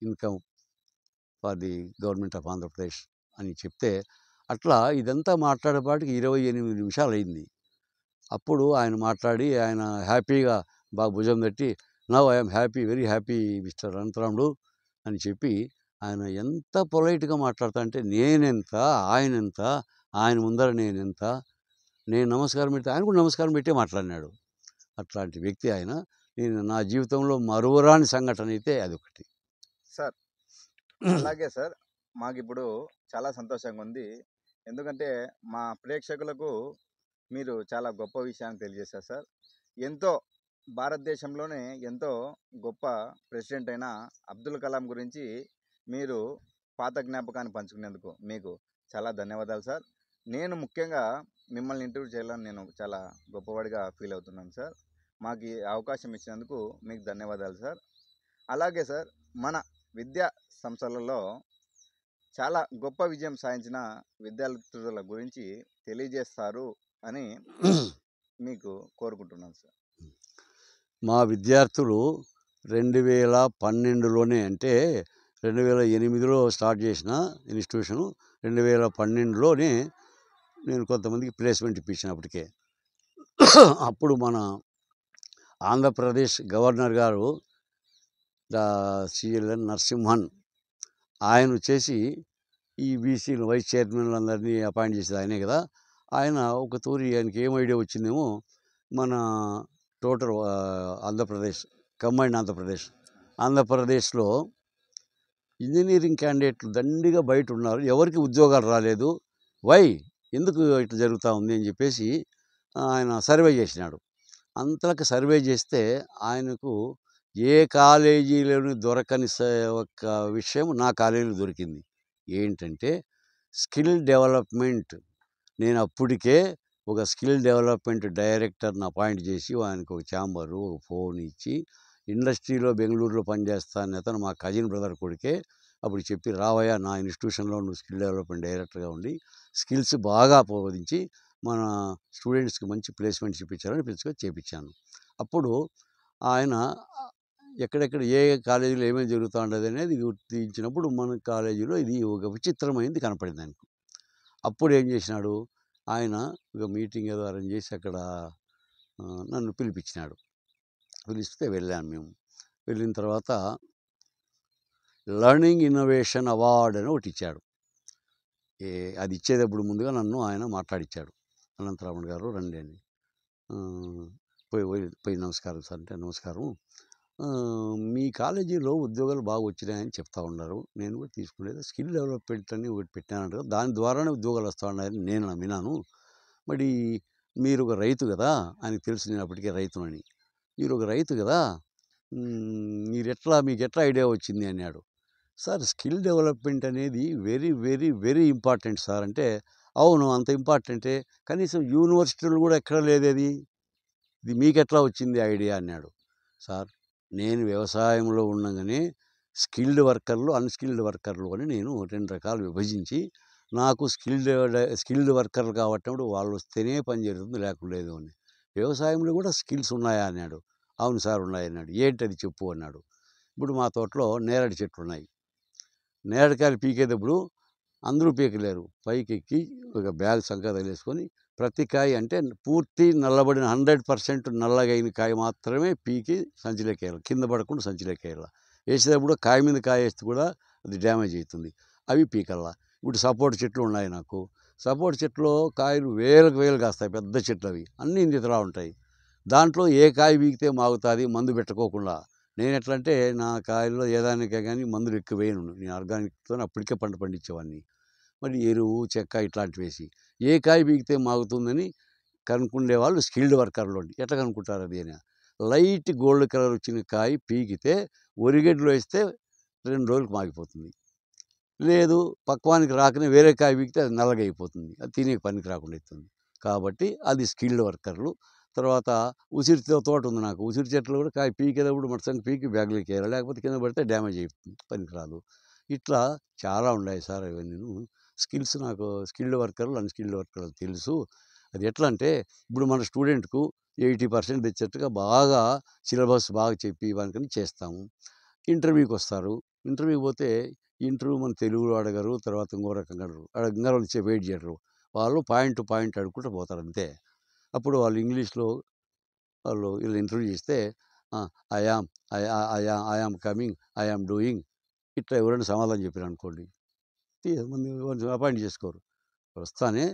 income for the government of Andhra Pradesh అని చెప్తే, అట్లా ఇదంతా మాట్లాడేపాటికి 28 నిమిషాలు అయింది. అప్పుడు ఆయన మాట్లాడి ఆయన హ్యాపీగా బాగా భుజం తట్టి now I'm happy, very happy mister Anantaramudu అని చెప్పి ఆయన ఎంత పొలైట్గా మాట్లాడతా అంటే నేనెంత ఆయనెంత, ఆయన ముందర నేనెంత, నేను నమస్కారం పెడితే ఆయన కూడా నమస్కారం పెట్టే మాట్లాడినాడు. అట్లాంటి వ్యక్తి ఆయన. నేను నా జీవితంలో మరువరాని సంఘటన అయితే అదొకటి. సార్ అలాగే సార్ మాకు ఇప్పుడు చాలా సంతోషంగా ఉంది. ఎందుకంటే మా ప్రేక్షకులకు మీరు చాలా గొప్ప విషయాన్ని తెలియజేశారు సార్. ఎంతో భారతదేశంలోనే ఎంతో గొప్ప ప్రెసిడెంట్ అయిన అబ్దుల్ కలాం గురించి మీరు పాత జ్ఞాపకాన్ని పంచుకునేందుకు మీకు చాలా ధన్యవాదాలు సార్. నేను ముఖ్యంగా మిమ్మల్ని ఇంటర్వ్యూ చేయాలని నేను చాలా గొప్పవాడిగా ఫీల్ అవుతున్నాను సార్. మాకు ఈ అవకాశం ఇచ్చినందుకు మీకు ధన్యవాదాలు సార్. అలాగే సార్ మన విద్యా సంస్థలలో చాలా గొప్ప విజయం సాధించిన విద్యార్థుల గురించి తెలియజేస్తారు అని మీకు కోరుకుంటున్నాను సార్. మా విద్యార్థులు 2012లోనే అంటే 2008లో స్టార్ట్ చేసిన ఇన్స్టిట్యూషను 2012లోనే నేను కొంతమందికి ప్లేస్మెంట్ ఇప్పించాను అప్పటికే. అప్పుడు మన ఆంధ్రప్రదేశ్ గవర్నర్ గారు సిఎల్ఎన్ నరసింహన్ ఆయన వచ్చేసి ఈ బీసీలు వైస్ చైర్మన్లు అందరినీ అపాయింట్ చేసేది ఆయనే కదా. ఆయన ఒక తూరి ఆయనకి ఏం ఐడియా వచ్చిందేమో మన టోటల్ ఆంధ్రప్రదేశ్ కంబైన్డ్ ఆంధ్రప్రదేశ్లో ఇంజనీరింగ్ క్యాండిడేట్లు దండిగా బయట ఉన్నారు, ఎవరికి ఉద్యోగాలు రాలేదు, ఎందుకు ఇట్లా జరుగుతూ ఉంది అని చెప్పేసి ఆయన సర్వే చేసినాడు. అంతలకు సర్వే చేస్తే ఆయనకు ఏ కాలేజీలోనూ దొరకని ఒక విషయం నా కాలేజీలో దొరికింది. ఏంటంటే స్కిల్ డెవలప్మెంట్. నేను అప్పటికే ఒక స్కిల్ డెవలప్మెంట్ డైరెక్టర్ని అపాయింట్ చేసి ఆయనకు ఒక ఛాంబరు, ఒక ఫోన్ ఇచ్చి ఇండస్ట్రీలో బెంగళూరులో పనిచేస్తాను అతను మా కజిన్ బ్రదర్ కొడుకే. అప్పుడు చెప్పి రావయ్యా నా ఇన్స్టిట్యూషన్లో నువ్వు స్కిల్ డెవలప్మెంట్ డైరెక్టర్గా ఉండి స్కిల్స్ బాగా బోధించి మన స్టూడెంట్స్కి మంచి ప్లేస్మెంట్స్ ఇప్పించాలని పిలుచుకొని చేయించాను. అప్పుడు ఆయన ఎక్కడెక్కడ ఏ కాలేజీలో ఏమేమి జరుగుతూ ఉండదు అనేది గుర్తించినప్పుడు మన కాలేజీలో ఇది ఒక విచిత్రమైనది కనపడింది ఆయనకు. అప్పుడు ఏం చేసినాడు ఆయన, ఒక మీటింగ్ ఏదో అరేంజ్ చేసి అక్కడ నన్ను పిలిపించినాడు. పిలిస్తే వెళ్ళాను. మేము వెళ్ళిన తర్వాత లర్నింగ్ ఇన్నోవేషన్ అవార్డు అని ఒకటి ఇచ్చాడు. అది ఇచ్చేటప్పుడు ముందుగా నన్ను ఆయన మాట్లాడిచ్చాడు. అనంతరాముడు గారు రండి అని. పోయి నమస్కారం సార్ అంటే, నమస్కారం, మీ కాలేజీలో ఉద్యోగాలు బాగా వచ్చినాయని చెప్తా ఉన్నారు, నేను కూడా తీసుకునేది స్కిల్ డెవలప్మెంట్ అని ఒకటి పెట్టానంట కదా, దాని ద్వారానే ఉద్యోగాలు వస్తూ ఉన్నాయని నేను నమ్మినాను. మరి మీరు ఒక రైతు కదా, ఆయనకు తెలుసు నేను అప్పటికే రైతునని, మీరు ఒక రైతు కదా, మీకు ఎట్లా ఐడియా వచ్చింది అన్నాడు. సార్ స్కిల్ డెవలప్మెంట్ అనేది very very very important sir అంటే, అవును అంత ఇంపార్టెంటే, కనీసం యూనివర్సిటీలు కూడా ఎక్కడ లేదు, ఇది మీకు ఎట్లా వచ్చింది ఐడియా అన్నాడు. సార్ నేను వ్యవసాయంలో ఉండగానే స్కిల్డ్ వర్కర్లు అన్స్కిల్డ్ వర్కర్లు అని నేను 2 రకాలు విభజించి, నాకు స్కిల్డ్ వర్కర్లు కాబట్టినప్పుడు వాళ్ళు వస్తేనే పని జరుగుతుంది, లేకుండా అని. వ్యవసాయంలో కూడా స్కిల్స్ ఉన్నాయా అన్నాడు. అవును సార్ ఉన్నాయి అన్నాడు. ఏంటది చెప్పు అన్నాడు. ఇప్పుడు మా తోటలో నేరేడు చెట్లు ఉన్నాయి. నేరేడుకాయలు పీకేటప్పుడు అందరూ పీకలేరు, పైకి ఎక్కి ఒక బ్యాగ్ సంకా తగిలేసుకొని ప్రతి కాయ అంటే పూర్తి నల్లబడిన 100% నల్లగా అయిన కాయ మాత్రమే పీకి సంచిలోకి వేయాలి, కింద పడకుండా సంచిలోకి వేయాలి. వేసేటప్పుడు కాయ మీద కాయ వేస్తే కూడా అది డ్యామేజ్ అవుతుంది, అవి పీకల్లా. ఇప్పుడు సపోర్ట్ చెట్లు ఉన్నాయి నాకు, సపోర్ట్ చెట్లు కాయలు వేలకు వేలు కాస్తాయి, పెద్ద చెట్లు అవి అన్నీ ఇంతలా ఉంటాయి. దాంట్లో ఏ కాయ పీకితే మాగుతుంది మందు పెట్టుకోకుండా. నేను ఎట్లా అంటే నా కాయల్లో ఏదానికే కానీ మందులు ఎక్కువ వేయను, నేను ఆర్గానిక్తో అప్పటికే పంట పండించేవాడిని. మరి ఎరువు చెక్క ఇట్లాంటివి వేసి ఏ కాయ పీకితే మాగుతుందని కనుక్కునే వాళ్ళు స్కిల్డ్ వర్కర్లు. ఎట్లా కనుక్కుంటారు అది అని, లైట్ గోల్డ్ కలర్ వచ్చిన కాయ పీకితే ఒరిగడ్డలో వేస్తే 2 రోజులకు మాగిపోతుంది. లేదు పక్వానికి రాకనే వేరే కాయ పీకితే అది నల్లగా అయిపోతుంది. అది తినే పనికి రాకుండా అవుతుంది. కాబట్టి అది స్కిల్డ్ వర్కర్లు. తర్వాత ఉసిరి తోట ఉంది నాకు. ఉసిరి చెట్లు కూడా కాయ పీకేటప్పుడు మట్సంగా పీకి బ్యాగ్లోకి వేయాలి. లేకపోతే కింద పడితే డ్యామేజ్ అయిపోతుంది, పనికిరాదు. ఇట్లా చాలా ఉన్నాయి సార్ ఇవన్నీను. స్కిల్స్ నాకు స్కిల్డ్ వర్కర్లు, అన్‌స్కిల్డ్ వర్కర్లు తెలుసు. అది ఎట్లా అంటే ఇప్పుడు మన స్టూడెంట్‌కు 80% తెచ్చేట్టుగా బాగా సిలబస్ బాగా చెప్పి వానికని చేస్తాము. ఇంటర్వ్యూకి వస్తారు. ఇంటర్వ్యూకి పోతే ఇంటర్వ్యూ మన తెలుగులో అడగరు. తర్వాత ఇంకో రకంగా అడగరు. ఇంగా వాళ్ళు వెయిట్ చేయరు. వాళ్ళు పాయింట్ టు పాయింట్ అడుక్కుంటూ పోతారు అంతే. అప్పుడు వాళ్ళు ఇంగ్లీష్‌లో వాళ్ళు వీళ్ళు ఇంటర్వ్యూ చేస్తే I am I am coming, I am doing ఇట్లా ఎవరైనా సమాధానం చెప్పారనుకోండి, మంది అపాయింట్ చేసుకోరు. వస్తానే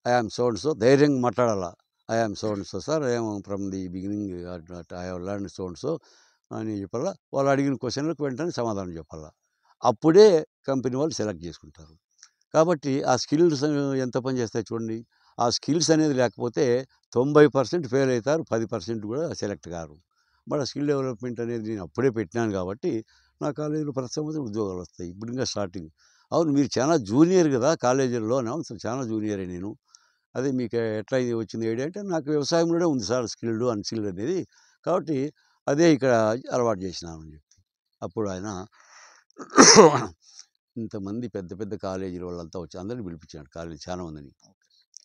I am so and so ధైర్యంగా మాట్లాడాలా. I am so and so sir, I am from the beginning I have learned so and so అని చెప్పాలా. వాళ్ళు అడిగిన క్వశ్చన్లకు వెంటనే సమాధానం చెప్పాలా. అప్పుడే కంపెనీ వాళ్ళు సెలెక్ట్ చేసుకుంటారు. కాబట్టి ఆ స్కిల్స్ ఎంత పని చేస్తాయి చూడండి. ఆ స్కిల్స్ అనేది లేకపోతే 90% ఫెయిల్ అవుతారు, 10% కూడా సెలెక్ట్ కారు. మరి స్కిల్ డెవలప్మెంట్ అనేది నేను అప్పుడే పెట్టినాను కాబట్టి నా కాలేజీలో ప్రతి సంవత్సరం ఉద్యోగాలు వస్తాయి. ఇప్పుడు ఇంకా స్టార్టింగ్. అవును మీరు చాలా జూనియర్ కదా కాలేజీల్లో. అవును చాలా జూనియరే నేను. అదే మీకు ఎట్లా ఇది వచ్చింది ఐడియా అంటే, నాకు వ్యవసాయంలోనే ఉంది సార్ స్కిల్డ్, అన్‌స్కిల్డ్ అనేది. కాబట్టి అదే ఇక్కడ అలవాటు చేసినామని చెప్పి. అప్పుడు ఆయన ఇంతమంది పెద్ద పెద్ద కాలేజీల వాళ్ళంతా వచ్చి అందరిని పిలిపించాడు. కాలేజీ చాలా మందిని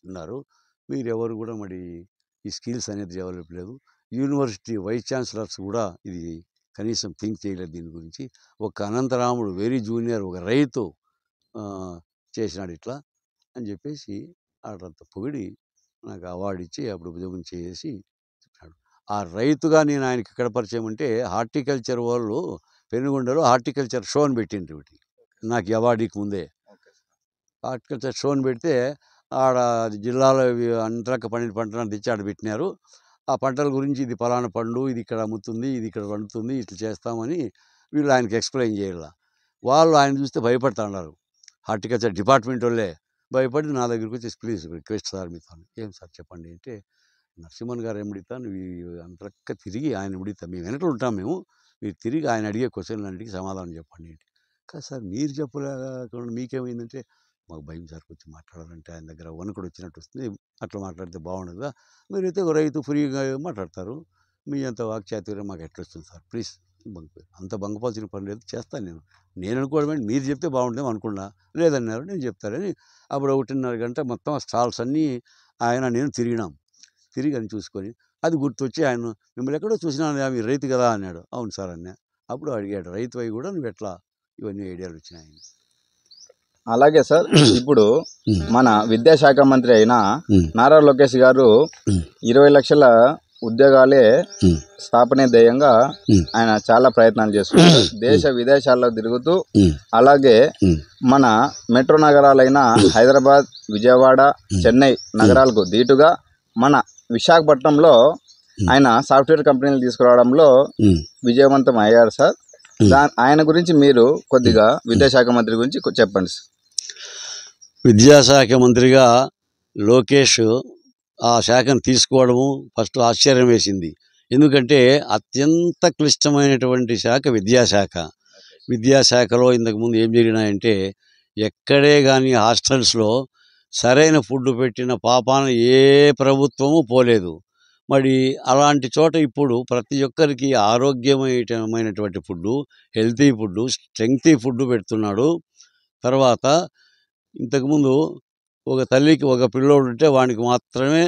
ఉన్నారు. మీరెవరు కూడా మరి ఈ స్కిల్స్ అనేది డెవలప్ లేదు. యూనివర్సిటీ వైస్ ఛాన్సలర్స్ కూడా ఇది కనీసం థింక్ చేయలేదు దీని గురించి. ఒక అనంతరాముడు వెరీ జూనియర్ ఒక రైతు చేసినాడు ఇట్లా అని చెప్పేసి ఆడంత పొగిడి నాకు అవార్డు ఇచ్చి అప్పుడు ఉద్యోగం చేసి చెప్పాడు. ఆ రైతుగా నేను ఆయనకి ఎక్కడ పరిచయం అంటే, హార్టికల్చర్ వాళ్ళు పెనుగొండలో హార్టికల్చర్ షో అని పెట్టిండ్రు ఒకటి నాకు ఈ అవార్డుకి ముందే. హార్టికల్చర్ షో అని పెడితే ఆడ జిల్లాలో అంతరక్క పండిన పంటలను తెచ్చి ఆడ పెట్టినారు. ఆ పంటల గురించి ఇది పలానా పండు, ఇది ఇక్కడ అమ్ముతుంది, ఇది ఇక్కడ పండుతుంది, ఇట్లా చేస్తామని వీళ్ళు ఆయనకి ఎక్స్ప్లెయిన్ చేయాల. వాళ్ళు ఆయన చూస్తే భయపడతా ఉన్నారు. హార్టికల్చర్ డిపార్ట్మెంట్ వాళ్ళే భయపడి నా దగ్గరికి వచ్చి ప్లీజ్ రిక్వెస్ట్ సార్ మీతో. ఏం సార్ చెప్పండి అంటే, నరసింహన్ గారు ఎంబడితా నువ్వు అంతరక్క తిరిగి ఆయన ఎంబడితా, మేము వెనకలు ఉంటాం మేము, మీరు తిరిగి ఆయన అడిగే క్వశ్చన్లన్నిటికీ సమాధానం చెప్పండి అంటే. కాదు సార్ మీరు చెప్పలేకుండా మీకేమైందంటే, మాకు భయం సార్ కొంచెం మాట్లాడాలంటే ఆయన దగ్గర వణుకుడు వచ్చినట్టు వస్తుంది, అట్లా మాట్లాడితే బాగుండదు కదా, మీరైతే ఒక రైతు ఫ్రీగా మాట్లాడతారు, మీ అంత వాక్చాతుర్యం మాకు ఎట్లా వస్తుంది సార్ ప్లీజ్. అంత బంగపాల్సిన పని లేదు, చేస్తాను నేను అనుకోవడం మీరు చెప్తే బాగుంటుంది అనుకున్నా, లేదన్నారు నేను చెప్తారని. అప్పుడు 1:30 గంట మొత్తం స్టాల్స్ అన్నీ ఆయన నేను తిరిగినాం. తిరిగి అని చూసుకొని అది గుర్తొచ్చి ఆయన మిమ్మల్ని ఎక్కడో చూసినాను మీరు రైతు కదా అన్నాడు. అవును సార్ అన్నా. అప్పుడు అడిగాడు రైతు అయి కూడా నువ్వు ఎట్లా ఇవన్నీ ఐడియాలు వచ్చినాయి. అలాగే సార్, ఇప్పుడు మన విద్యాశాఖ మంత్రి అయిన నారా లోకేష్ గారు 20 లక్షల ఉద్యోగాలే స్థాపనే ధ్యేయంగా ఆయన చాలా ప్రయత్నాలు చేస్తున్నారు. దేశ విదేశాల్లో తిరుగుతూ, అలాగే మన మెట్రో నగరాలైన హైదరాబాద్, విజయవాడ, చెన్నై నగరాలకు దీటుగా మన విశాఖపట్నంలో ఆయన సాఫ్ట్వేర్ కంపెనీలు తీసుకురావడంలో విజయవంతం అయ్యారు సార్. ఆయన గురించి మీరు కొద్దిగా విద్యాశాఖ మంత్రి గురించి చెప్పండి సార్. విద్యాశాఖ మంత్రిగా లోకేష్ ఆ శాఖను తీసుకోవడము ఫస్ట్ ఆశ్చర్యం వేసింది. ఎందుకంటే అత్యంత క్లిష్టమైనటువంటి శాఖ విద్యాశాఖ. విద్యాశాఖలో ఇంతకుముందు ఏం జరిగినాయంటే, ఎక్కడే కానీ హాస్టల్స్లో సరైన ఫుడ్ పెట్టిన పాపాన ఏ ప్రభుత్వము పోలేదు. మరి అలాంటి చోట ఇప్పుడు ప్రతి ఒక్కరికి ఆరోగ్యమైనటువంటి ఫుడ్డు, హెల్తీ ఫుడ్డు, స్ట్రెంగ్తీ ఫుడ్డు పెడుతున్నాడు. తర్వాత ఇంతకుముందు ఒక తల్లికి ఒక పిల్లోడు ఉంటే వానికి మాత్రమే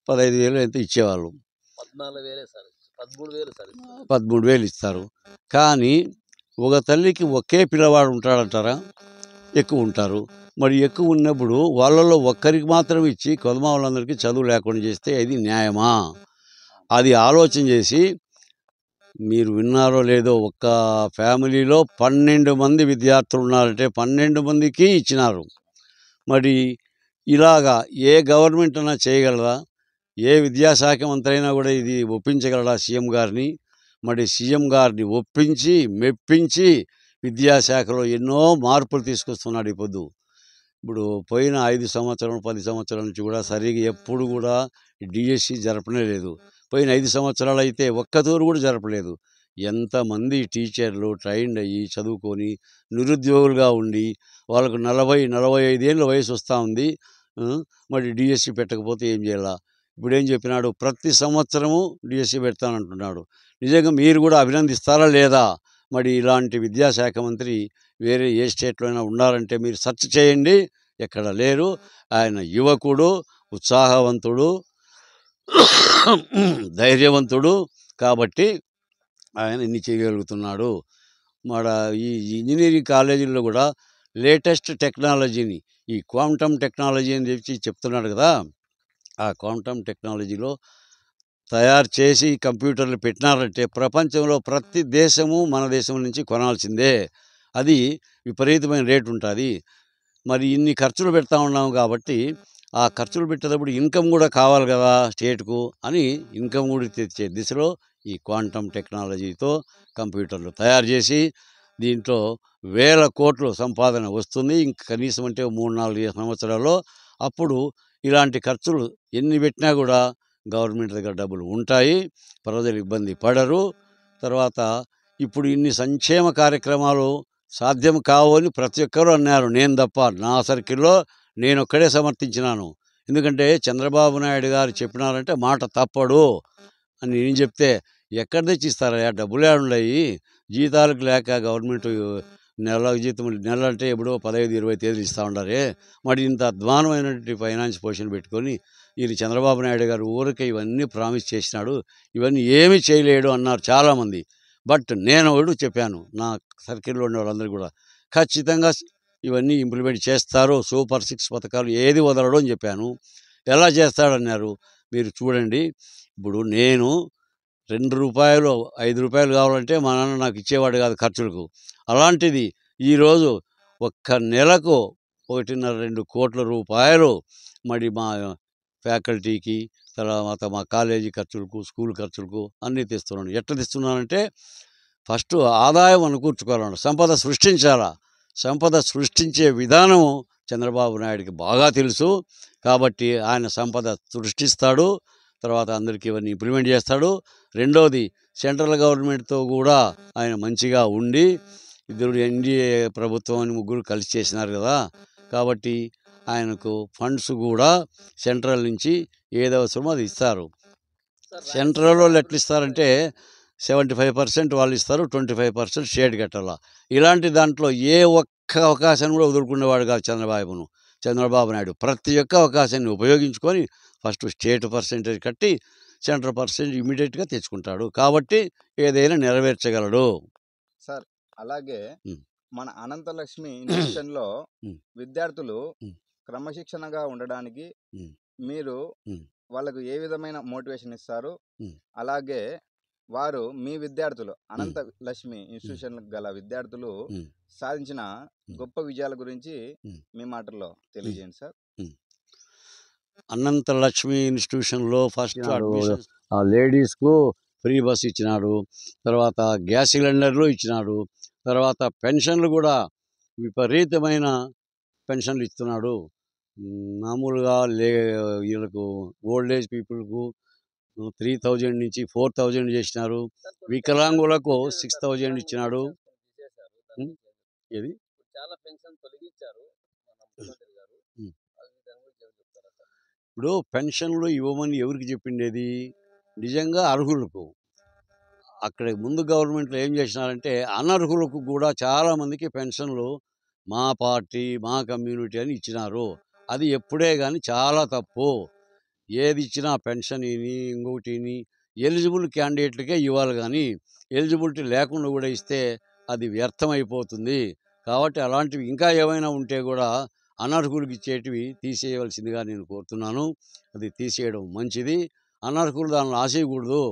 15,000 ఎంత ఇచ్చేవాళ్ళు, 13,000 ఇస్తారు. కానీ ఒక తల్లికి ఒకే పిల్లవాడు ఉంటాడంటారా? ఎక్కువ ఉంటారు. మరి ఎక్కువ ఉన్నప్పుడు వాళ్ళలో ఒక్కరికి మాత్రం ఇచ్చి కొద్దిమ వాళ్ళందరికీ చదువు లేకుండా చేస్తే అది న్యాయమా? అది ఆలోచన చేసి, మీరు విన్నారో లేదో, ఒక్క ఫ్యామిలీలో 12 మంది విద్యార్థులు ఉన్నారంటే 12 మందికి ఇచ్చినారు. మరి ఇలాగా ఏ గవర్నమెంట్ అయినా చేయగలరా? ఏ విద్యాశాఖ మంత్రి అయినా కూడా ఇది ఒప్పించగలరా సీఎం గారిని? మరి సీఎం గారిని ఒప్పించి మెప్పించి విద్యాశాఖలో ఎన్నో మార్పులు తీసుకొస్తున్నాడు ఈ పొద్దు. ఇప్పుడు పోయిన 5 సంవత్సరం 10 సంవత్సరాల నుంచి కూడా సరిగా ఎప్పుడు కూడా డిఎస్సి జరపనే లేదు. పోయిన 5 సంవత్సరాలు అయితే ఒక్క తూరు కూడా జరపలేదు. ఎంతమంది టీచర్లు ట్రైన్డ్ అయ్యి చదువుకొని నిరుద్యోగులుగా ఉండి వాళ్ళకు 40-45 ఏళ్ళ వయసు వస్తూ ఉంది. మరి డిఎస్సి పెట్టకపోతే ఏం చేయాలా? ఇప్పుడేం చెప్పినాడు, ప్రతి సంవత్సరము డిఎస్సి పెడతానంటున్నాడు. నిజంగా మీరు కూడా అభినందిస్తారా లేదా? మరి ఇలాంటి విద్యాశాఖ మంత్రి వేరే ఏ స్టేట్లో అయినా ఉన్నారంటే మీరు సెర్చ్ చేయండి, ఎక్కడ లేరు. ఆయన యువకుడు, ఉత్సాహవంతుడు, ధైర్యవంతుడు, కాబట్టి ఆయన ఇన్ని చేయగలుగుతున్నాడు. మన ఈ ఇంజనీరింగ్ కాలేజీల్లో కూడా లేటెస్ట్ టెక్నాలజీని, ఈ క్వాంటమ్ టెక్నాలజీ అని చెప్పి చెప్తున్నాడు కదా, ఆ క్వాంటమ్ టెక్నాలజీలో తయారు చేసి కంప్యూటర్లు పెట్టినారంటే ప్రపంచంలో ప్రతి దేశము మన దేశం నుంచి కొనాల్సిందే. అది విపరీతమైన రేటు ఉంటుంది. మరి ఇన్ని ఖర్చులు పెడతా ఉన్నాము కాబట్టి ఆ ఖర్చులు పెట్టేటప్పుడు ఇన్కమ్ కూడా కావాలి కదా స్టేట్కు అని, ఇన్కమ్ కూడా తెచ్చే దిశలో ఈ క్వాంటమ్ టెక్నాలజీతో కంప్యూటర్లు తయారు చేసి దీంట్లో వేల కోట్లు సంపాదన వస్తుంది. ఇంక కనీసం అంటే 3-4 సంవత్సరాల్లో అప్పుడు ఇలాంటి ఖర్చులు ఎన్ని పెట్టినా కూడా గవర్నమెంట్ దగ్గర డబ్బులు ఉంటాయి, ప్రజలు ఇబ్బంది పడరు. తర్వాత ఇప్పుడు ఇన్ని సంక్షేమ కార్యక్రమాలు సాధ్యం కావు అని ప్రతి ఒక్కరూ అన్నారు, నేను తప్ప. నా సర్కిల్లో నేను ఒక్కడే సమర్థించినాను. ఎందుకంటే చంద్రబాబు నాయుడు గారు చెప్పినారంటే మాట తప్పడు అని నేను చెప్తే, ఎక్కడ తెచ్చిస్తారా డబ్బులు ఏడున్నాయి? జీతాలకు లేక గవర్నమెంట్ నెలకు జీతం, నెల అంటే ఎప్పుడో 15-20 తేదీలు ఇస్తూ ఉండారే. మరి ఇంత అధ్వానమైనటువంటి ఫైనాన్స్ పొజిషన్ పెట్టుకొని ఈయన చంద్రబాబు నాయుడు గారు ఊరికే ఇవన్నీ ప్రామిస్ చేసినాడు, ఇవన్నీ ఏమీ చేయలేడు అన్నారు చాలామంది. బట్ నేను ఒకటి చెప్పాను, నా సర్కిల్లో ఉండే వాళ్ళందరూ కూడా ఖచ్చితంగా ఇవన్నీ ఇంప్లిమెంట్ చేస్తారు, సూపర్ 6 పథకాలు ఏది వదలడు అని చెప్పాను. ఎలా చేస్తాడన్నారు, మీరు చూడండి. ఇప్పుడు నేను ₹2, ₹5 కావాలంటే మా నాన్న నాకు ఇచ్చేవాడు కాదు ఖర్చులకు. అలాంటిది ఈరోజు ఒక్క నెలకు 1.5-2 కోట్ల రూపాయలు మరి మా ఫ్యాకల్టీకి, తర్వాత మా కాలేజీ ఖర్చులకు, స్కూల్ ఖర్చులకు అన్నీ తెస్తున్నాను. ఎట్లా తెస్తున్నానంటే ఫస్ట్ ఆదాయం అనుకూర్చుకోవాలన్న, సంపద సృష్టించాలా. సంపద సృష్టించే విధానం చంద్రబాబు నాయుడికి బాగా తెలుసు. కాబట్టి ఆయన సంపద సృష్టిస్తాడు, తర్వాత అందరికీ ఇవన్నీ ఇంప్లిమెంట్ చేస్తాడు. రెండోది, సెంట్రల్ గవర్నమెంట్తో కూడా ఆయన మంచిగా ఉండి, ఇద్దరు ఎన్డీఏ ప్రభుత్వాన్ని ముగ్గురు కలిసి చేసినారు కదా, కాబట్టి ఆయనకు ఫండ్స్ కూడా సెంట్రల్ నుంచి ఏది అవసరమో అది ఇస్తారు. సెంట్రల్ వాళ్ళు ఎట్లా ఇస్తారంటే 75% వాళ్ళు ఇస్తారు, 25% స్టేట్ కట్టాల. ఇలాంటి దాంట్లో ఏ ఒక్క అవకాశాన్ని కూడా వదులుకునేవాడు కాదు చంద్రబాబు నాయుడు. ప్రతి ఒక్క అవకాశాన్ని ఉపయోగించుకొని ఫస్ట్ స్టేట్ పర్సెంటేజ్ కట్టి సెంట్రల్ పర్సెంటేజ్ ఇమీడియట్గా తెచ్చుకుంటాడు. కాబట్టి ఏదైనా నెరవేర్చగలడు. సార్ అలాగే ఉమ్. మన అనంతలక్ష్మి ఇన్స్టిట్యూషన్లో ఉమ్. విద్యార్థులు ఉమ్. క్రమశిక్షణగా ఉండడానికి ఉమ్. మీరు ఉమ్. వాళ్ళకు ఏ విధమైన మోటివేషన్ ఇస్తారు? ఉమ్. అలాగే వారు మీ విద్యార్థులు అనంత లక్ష్మి ఇన్స్టిట్యూషన్ గల విద్యార్థులు ఉమ్. సాధించిన గొప్ప విజయాల గురించి ఉమ్. మీ మాటల్లో తెలియజేయండి సార్. అనంత లక్ష్మి ఇన్స్టిట్యూషన్లో ఫస్ట్ ఇచ్చినాడు, అడ్మిషన్ లేడీస్కు ఫ్రీ బస్ ఇచ్చినాడు, తర్వాత గ్యాస్ సిలిండర్లు ఇచ్చినాడు, తర్వాత పెన్షన్లు కూడా విపరీతమైన పెన్షన్లు ఇస్తున్నాడు. మామూలుగా వీళ్ళకు ఓల్డ్ ఏజ్ పీపుల్కు 3000 నుంచి 4000 చేసినారు. వికలాంగులకు 6000 ఇచ్చినాడు. ఏది చాలా పెన్షన్ తొలగించారు మన ముఖ్యమంత్రి గారు. ఇప్పుడు పెన్షన్లు ఇవ్వమని ఎవరికి చెప్పిండేది? నిజంగా అర్హులకు. అక్కడ ముందు గవర్నమెంట్లో ఏం చేసినారంటే అనర్హులకు కూడా చాలామందికి పెన్షన్లు మా పార్టీ, మా కమ్యూనిటీ అని ఇచ్చినారు. అది ఎప్పుడే కానీ చాలా తప్పు. ఏది ఇచ్చినా పెన్షన్ ఇంకొకటిని ఎలిజిబుల్ క్యాండిడేట్లకే ఇవ్వాలి, కానీ ఎలిజిబిలిటీ లేకుండా కూడా ఇస్తే అది వ్యర్థమైపోతుంది. కాబట్టి అలాంటివి ఇంకా ఏమైనా ఉంటే కూడా అనర్హులకు ఇచ్చేటివి తీసేయవలసిందిగా నేను కోరుతున్నాను. అది తీసేయడం మంచిది. అనర్హులు దానిలో ఆశయకూడదు,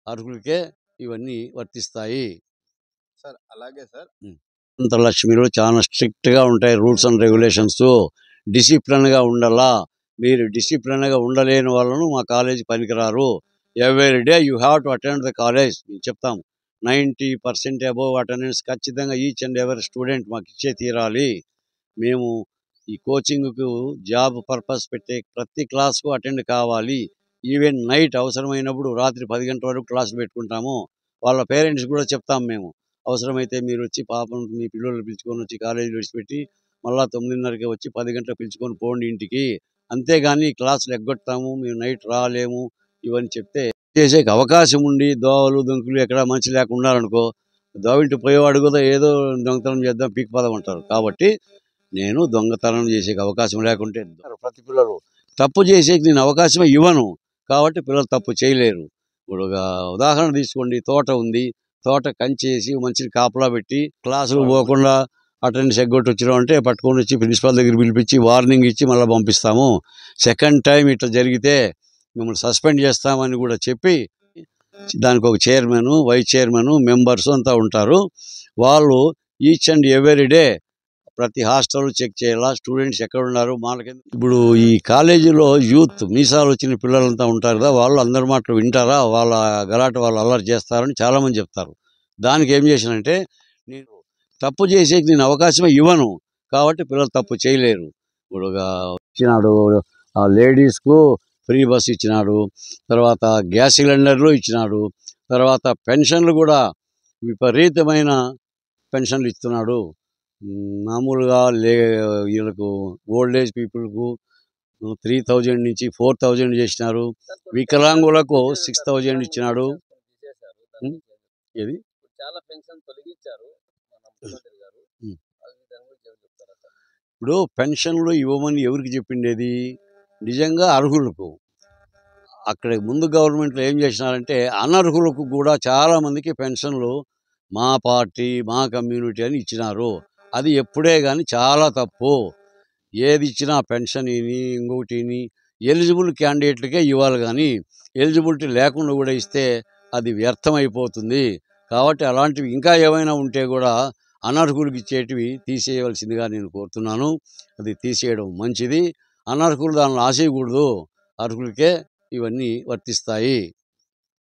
అర్హులకే ఇవన్నీ వర్తిస్తాయి. సార్ అలాగే సార్ అనంతలక్ష్మిలో చాలా స్ట్రిక్ట్గా ఉంటాయి రూల్స్ అండ్ రెగ్యులేషన్స్. డిసిప్లిన్గా ఉండాలా. మీరు డిసిప్లిన్గా ఉండలేని వాళ్ళను మా కాలేజీ పనికిరారు. Every day you have to attend the college. మేము చెప్తాం 90% అబోవ్ అటెండెన్స్ ఖచ్చితంగా ఈచ్ అండ్ ఎవరి స్టూడెంట్ మాకు ఇచ్చే తీరాలి. మేము ఈ కోచింగ్కు జాబ్ పర్పస్ పెట్టే ప్రతి క్లాస్కు అటెండ్ కావాలి. ఈవెన్ నైట్ అవసరమైనప్పుడు రాత్రి 10 గంటల వరకు క్లాసులు పెట్టుకుంటాము. వాళ్ళ పేరెంట్స్ కూడా చెప్తాం మేము. అవసరమైతే మీరు వచ్చి పాపను మీ పిల్లల్ని పిలుచుకొని వచ్చి కాలేజీలో విడిచిపెట్టి మళ్ళా 9:30కి వచ్చి 10 గంటలకు పిలుచుకొని పోండి ఇంటికి. అంతేగాని క్లాసులు ఎగ్గొడతాము, మేము నైట్ రాలేము ఇవన్నీ చెప్తే చేసేకి అవకాశం ఉండి దోవలు దొంకులు ఎక్కడ మంచి లేకుండా ఉన్నారనుకో, దోవింటి పోయేవాడు కూడా ఏదో దొంగతనం చేద్దాం పీక్ పదం అంటారు. కాబట్టి నేను దొంగతనం చేసేకి అవకాశం లేకుంటే ప్రతి పిల్లలు తప్పు చేసేకి నేను అవకాశమే ఇవ్వను. కాబట్టి పిల్లలు తప్పు చేయలేరు. ఇప్పుడు ఒక ఉదాహరణ తీసుకోండి, తోట ఉంది, తోట కంచేసి మంచిని కాపలా పెట్టి క్లాసులు పోకుండా అటెండెన్స్ ఎగ్గొట్టి వచ్చినాం అంటే పట్టుకొని వచ్చి ప్రిన్సిపాల్ దగ్గర పిలిపించి వార్నింగ్ ఇచ్చి మళ్ళీ పంపిస్తాము. సెకండ్ టైం ఇట్లా జరిగితే మిమ్మల్ని సస్పెండ్ చేస్తామని కూడా చెప్పి దానికి ఒక చైర్మన్, వైస్ చైర్మన్, మెంబర్స్ అంతా ఉంటారు. వాళ్ళు ఈచ్ అండ్ ఎవ్రీ డే ప్రతి హాస్టల్ చెక్ చేయాలా, స్టూడెంట్స్ ఎక్కడ ఉన్నారు మనకి. ఇప్పుడు ఈ కాలేజీలో యూత్ మీసాలు వచ్చిన పిల్లలంతా ఉంటారు కదా, వాళ్ళు అందరి మాటలు వింటారా, వాళ్ళ గలాట వాళ్ళు అల్లరి చేస్తారని చాలామంది చెప్తారు. దానికి ఏం చేశానంటే నేను తప్పు చేసేకి నేను అవకాశమే ఇవ్వను. కాబట్టి పిల్లలు తప్పు చేయలేరు. ఇప్పుడు ఇచ్చినాడు లేడీస్కు ఫ్రీ బస్ ఇచ్చినాడు, తర్వాత గ్యాస్ సిలిండర్లు ఇచ్చినాడు, తర్వాత పెన్షన్లు కూడా విపరీతమైన పెన్షన్లు ఇస్తున్నాడు. మామూలుగా వీళ్ళకు ఓల్డ్ ఏజ్ పీపుల్కు 3000 నుంచి 4000 చేసినారు. వికలాంగులకు 6000 ఇచ్చినాడు. ఏది చాలా పెన్షన్ తొలగించారు మన ముఖ్యమంత్రి గారు. ఇప్పుడు పెన్షన్లు ఇవ్వమని ఎవరికి చెప్పిండేది? నిజంగా అర్హులకు. అక్కడ ముందు గవర్నమెంట్లో ఏం చేసినారంటే అనర్హులకు కూడా చాలామందికి పెన్షన్లు మా పార్టీ మా కమ్యూనిటీ అని ఇచ్చినారు. అది ఎప్పుడే కానీ చాలా తప్పు. ఏది ఇచ్చినా పెన్షన్ ఇంకొకటి ఎలిజిబుల్ క్యాండిడేట్లకే ఇవ్వాలి, కానీ ఎలిజిబిలిటీ లేకుండా కూడా ఇస్తే అది వ్యర్థమైపోతుంది. కాబట్టి అలాంటివి ఇంకా ఏమైనా ఉంటే కూడా అనర్హులకు ఇచ్చేటివి తీసేయవలసిందిగా నేను కోరుతున్నాను. అది తీసేయడం మంచిది. అనర్హులు దానిలో ఆశయకూడదు, అర్హులకే ఇవన్నీ వర్తిస్తాయి.